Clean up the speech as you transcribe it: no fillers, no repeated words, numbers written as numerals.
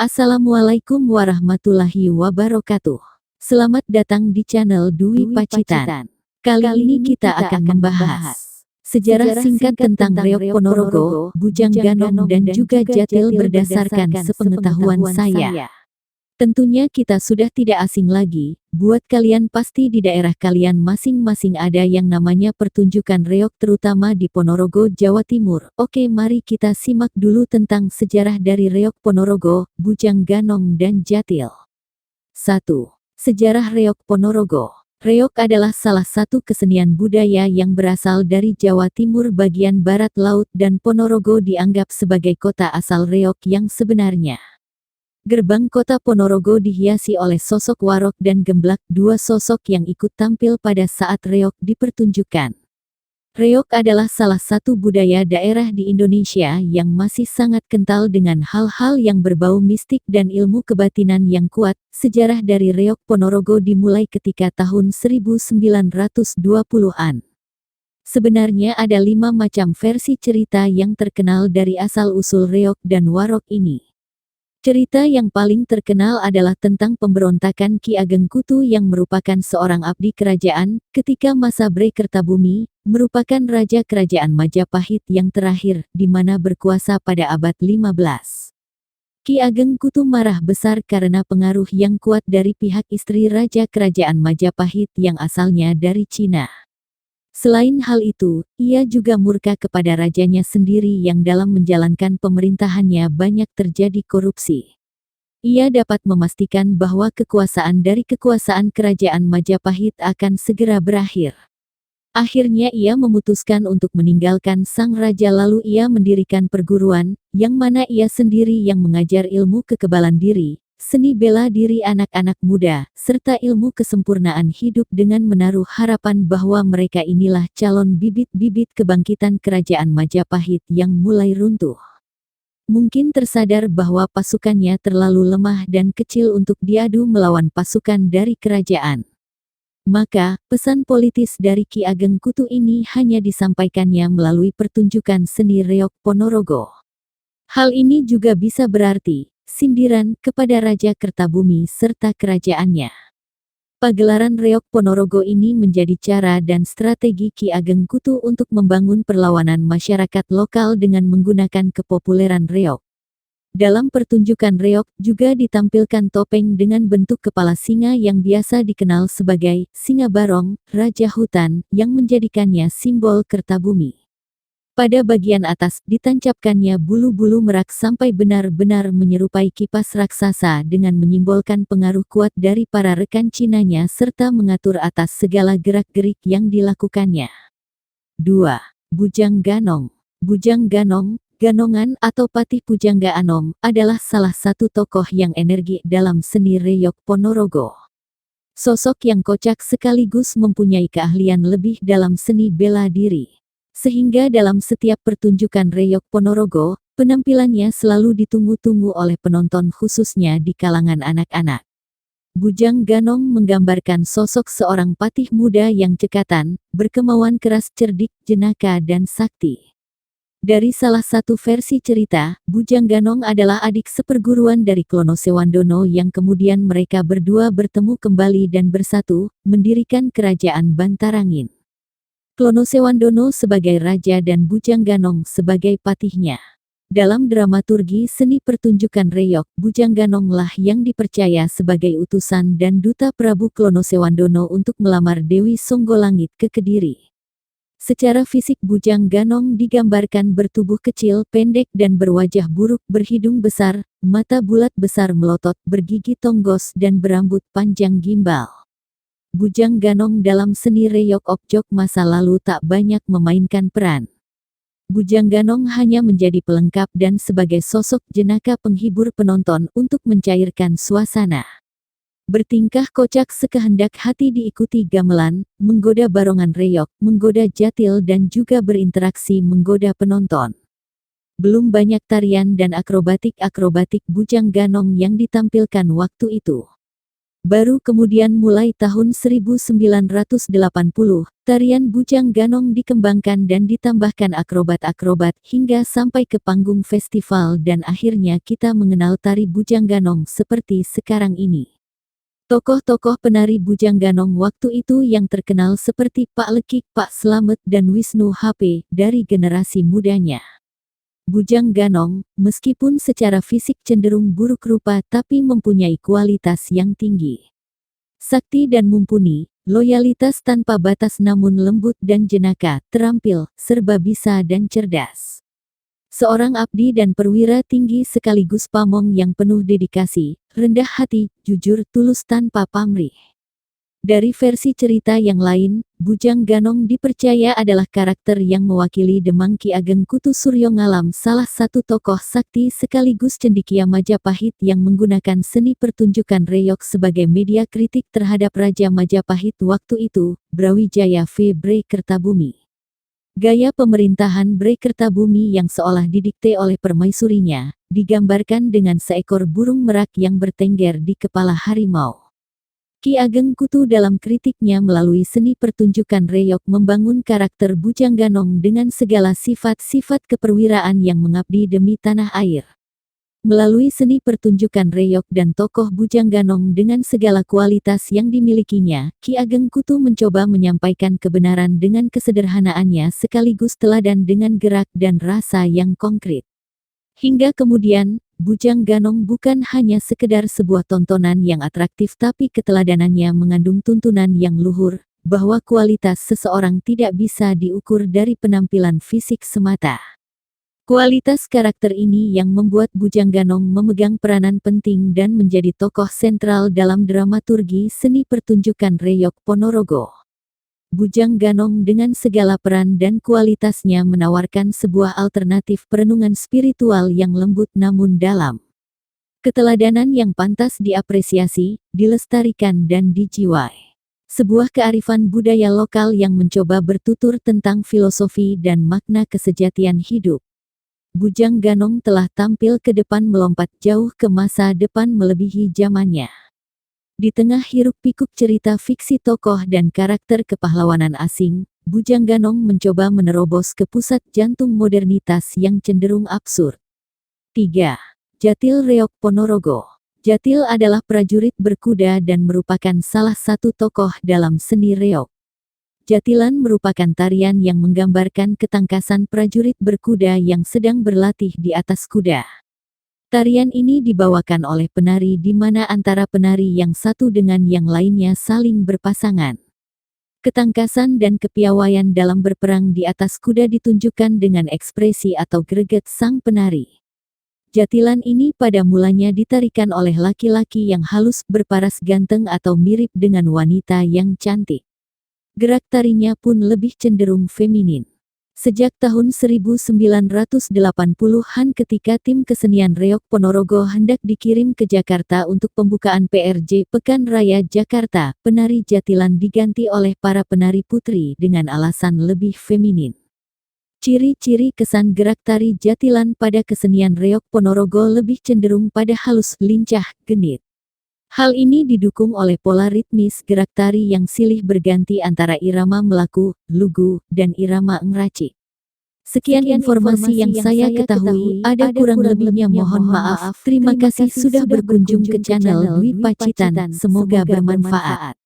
Assalamualaikum warahmatullahi wabarakatuh. Selamat datang di channel Dwi Pacitan. Kali ini kita akan membahas sejarah singkat tentang Reog Ponorogo, Bujang Ganong dan juga Jatil berdasarkan sepengetahuan saya. Tentunya kita sudah tidak asing lagi, buat kalian pasti di daerah kalian masing-masing ada yang namanya pertunjukan reog terutama di Ponorogo, Jawa Timur. Oke, mari kita simak dulu tentang sejarah dari reog Ponorogo, Bujang Ganong dan Jatil. 1. Sejarah reog Ponorogo. Reog adalah salah satu kesenian budaya yang berasal dari Jawa Timur bagian barat laut dan Ponorogo dianggap sebagai kota asal reog yang sebenarnya. Gerbang kota Ponorogo dihiasi oleh sosok Warog dan Gemblak, dua sosok yang ikut tampil pada saat reog dipertunjukkan. Reog adalah salah satu budaya daerah di Indonesia yang masih sangat kental dengan hal-hal yang berbau mistik dan ilmu kebatinan yang kuat. Sejarah dari reog Ponorogo dimulai ketika tahun 1920-an. Sebenarnya ada 5 macam versi cerita yang terkenal dari asal-usul reog dan warog ini. Cerita yang paling terkenal adalah tentang pemberontakan Ki Ageng Kutu yang merupakan seorang abdi kerajaan, ketika masa Bre Kertabumi, merupakan raja kerajaan Majapahit yang terakhir, di mana berkuasa pada abad 15. Ki Ageng Kutu marah besar karena pengaruh yang kuat dari pihak istri raja kerajaan Majapahit yang asalnya dari Cina. Selain hal itu, ia juga murka kepada rajanya sendiri yang dalam menjalankan pemerintahannya banyak terjadi korupsi. Ia dapat memastikan bahwa kekuasaan dari kekuasaan kerajaan Majapahit akan segera berakhir. Akhirnya ia memutuskan untuk meninggalkan sang raja lalu ia mendirikan perguruan, yang mana ia sendiri yang mengajar ilmu kekebalan diri, seni bela diri anak-anak muda, serta ilmu kesempurnaan hidup dengan menaruh harapan bahwa mereka inilah calon bibit-bibit kebangkitan kerajaan Majapahit yang mulai runtuh. Mungkin tersadar bahwa pasukannya terlalu lemah dan kecil untuk diadu melawan pasukan dari kerajaan. Maka, pesan politis dari Ki Ageng Kutu ini hanya disampaikannya melalui pertunjukan seni reog Ponorogo. Hal ini juga bisa berarti sindiran kepada Raja Kertabumi serta kerajaannya. Pagelaran reog Ponorogo ini menjadi cara dan strategi Ki Ageng Kutu untuk membangun perlawanan masyarakat lokal dengan menggunakan kepopuleran reog. Dalam pertunjukan reog juga ditampilkan topeng dengan bentuk kepala singa yang biasa dikenal sebagai singa barong, raja hutan, yang menjadikannya simbol Kertabumi. Pada bagian atas, ditancapkannya bulu-bulu merak sampai benar-benar menyerupai kipas raksasa dengan menyimbolkan pengaruh kuat dari para rekan Cinanya serta mengatur atas segala gerak-gerik yang dilakukannya. 2. Bujang Ganong. Bujang Ganong, Ganongan atau Patih Pujangga Anom, adalah salah satu tokoh yang energi dalam seni reog Ponorogo. Sosok yang kocak sekaligus mempunyai keahlian lebih dalam seni bela diri. Sehingga dalam setiap pertunjukan reog Ponorogo, penampilannya selalu ditunggu-tunggu oleh penonton khususnya di kalangan anak-anak. Bujang Ganong menggambarkan sosok seorang patih muda yang cekatan, berkemauan keras, cerdik, jenaka dan sakti. Dari salah satu versi cerita, Bujang Ganong adalah adik seperguruan dari Klonosewandono yang kemudian mereka berdua bertemu kembali dan bersatu, mendirikan kerajaan Bantarangin. Klonosewandono sebagai raja dan Bujang Ganong sebagai patihnya. Dalam dramaturgi seni pertunjukan reog, Bujang Ganonglah yang dipercaya sebagai utusan dan duta Prabu Klonosewandono untuk melamar Dewi Songgolangit ke Kediri. Secara fisik Bujang Ganong digambarkan bertubuh kecil, pendek dan berwajah buruk, berhidung besar, mata bulat besar melotot, bergigi tonggos dan berambut panjang gimbal. Bujang Ganong dalam seni reog objok masa lalu tak banyak memainkan peran. Bujang Ganong hanya menjadi pelengkap dan sebagai sosok jenaka penghibur penonton untuk mencairkan suasana. Bertingkah kocak sekehendak hati diikuti gamelan, menggoda barongan reog, menggoda jatil dan juga berinteraksi menggoda penonton. Belum banyak tarian dan akrobatik-akrobatik Bujang Ganong yang ditampilkan waktu itu. Baru kemudian mulai tahun 1980, tarian Bujang Ganong dikembangkan dan ditambahkan akrobat-akrobat hingga sampai ke panggung festival dan akhirnya kita mengenal tari Bujang Ganong seperti sekarang ini. Tokoh-tokoh penari Bujang Ganong waktu itu yang terkenal seperti Pak Lekik, Pak Slamet dan Wisnu HP dari generasi mudanya. Bujang Ganong, meskipun secara fisik cenderung buruk rupa tapi mempunyai kualitas yang tinggi. Sakti dan mumpuni, loyalitas tanpa batas namun lembut dan jenaka, terampil, serba bisa dan cerdas. Seorang abdi dan perwira tinggi sekaligus pamong yang penuh dedikasi, rendah hati, jujur, tulus tanpa pamrih. Dari versi cerita yang lain, Bujang Ganong dipercaya adalah karakter yang mewakili Demang Ki Ageng Kutu Suryo Ngalam, salah satu tokoh sakti sekaligus cendekia Majapahit yang menggunakan seni pertunjukan reog sebagai media kritik terhadap Raja Majapahit waktu itu, Brawijaya V. Bre Kertabumi. Gaya pemerintahan Bre Kertabumi yang seolah didikte oleh permaisurinya, digambarkan dengan seekor burung merak yang bertengger di kepala harimau. Ki Ageng Kutu dalam kritiknya melalui seni pertunjukan reog membangun karakter Bujang Ganong dengan segala sifat-sifat keperwiraan yang mengabdi demi tanah air. Melalui seni pertunjukan reog dan tokoh Bujang Ganong dengan segala kualitas yang dimilikinya, Ki Ageng Kutu mencoba menyampaikan kebenaran dengan kesederhanaannya sekaligus teladan dengan gerak dan rasa yang konkret. Hingga kemudian, Bujang Ganong bukan hanya sekedar sebuah tontonan yang atraktif tapi keteladanannya mengandung tuntunan yang luhur, bahwa kualitas seseorang tidak bisa diukur dari penampilan fisik semata. Kualitas karakter ini yang membuat Bujang Ganong memegang peranan penting dan menjadi tokoh sentral dalam dramaturgi seni pertunjukan reog Ponorogo. Bujang Ganong dengan segala peran dan kualitasnya menawarkan sebuah alternatif perenungan spiritual yang lembut namun dalam. Keteladanan yang pantas diapresiasi, dilestarikan dan dijiwai. Sebuah kearifan budaya lokal yang mencoba bertutur tentang filosofi dan makna kesejatian hidup. Bujang Ganong telah tampil ke depan melompat jauh ke masa depan melebihi zamannya. Di tengah hiruk-pikuk cerita fiksi tokoh dan karakter kepahlawanan asing, Bujang Ganong mencoba menerobos ke pusat jantung modernitas yang cenderung absurd. 3. Jatil Reog Ponorogo. Jatil adalah prajurit berkuda dan merupakan salah satu tokoh dalam seni reog. Jatilan merupakan tarian yang menggambarkan ketangkasan prajurit berkuda yang sedang berlatih di atas kuda. Tarian ini dibawakan oleh penari di mana antara penari yang satu dengan yang lainnya saling berpasangan. Ketangkasan dan kepiawaian dalam berperang di atas kuda ditunjukkan dengan ekspresi atau greget sang penari. Jatilan ini pada mulanya ditarikan oleh laki-laki yang halus, berparas ganteng atau mirip dengan wanita yang cantik. Gerak tarinya pun lebih cenderung feminin. Sejak tahun 1980-an ketika tim kesenian reog Ponorogo hendak dikirim ke Jakarta untuk pembukaan PRJ Pekan Raya Jakarta, penari jatilan diganti oleh para penari putri dengan alasan lebih feminin. Ciri-ciri kesan gerak tari jatilan pada kesenian reog Ponorogo lebih cenderung pada halus, lincah, genit. Hal ini didukung oleh pola ritmis gerak tari yang silih berganti antara irama melaku, lugu, dan irama ngeracik. Sekian informasi yang saya ketahui, ada kurang lebihnya mohon maaf. Terima kasih sudah berkunjung ke channel Dwi Pacitan, semoga bermanfaat.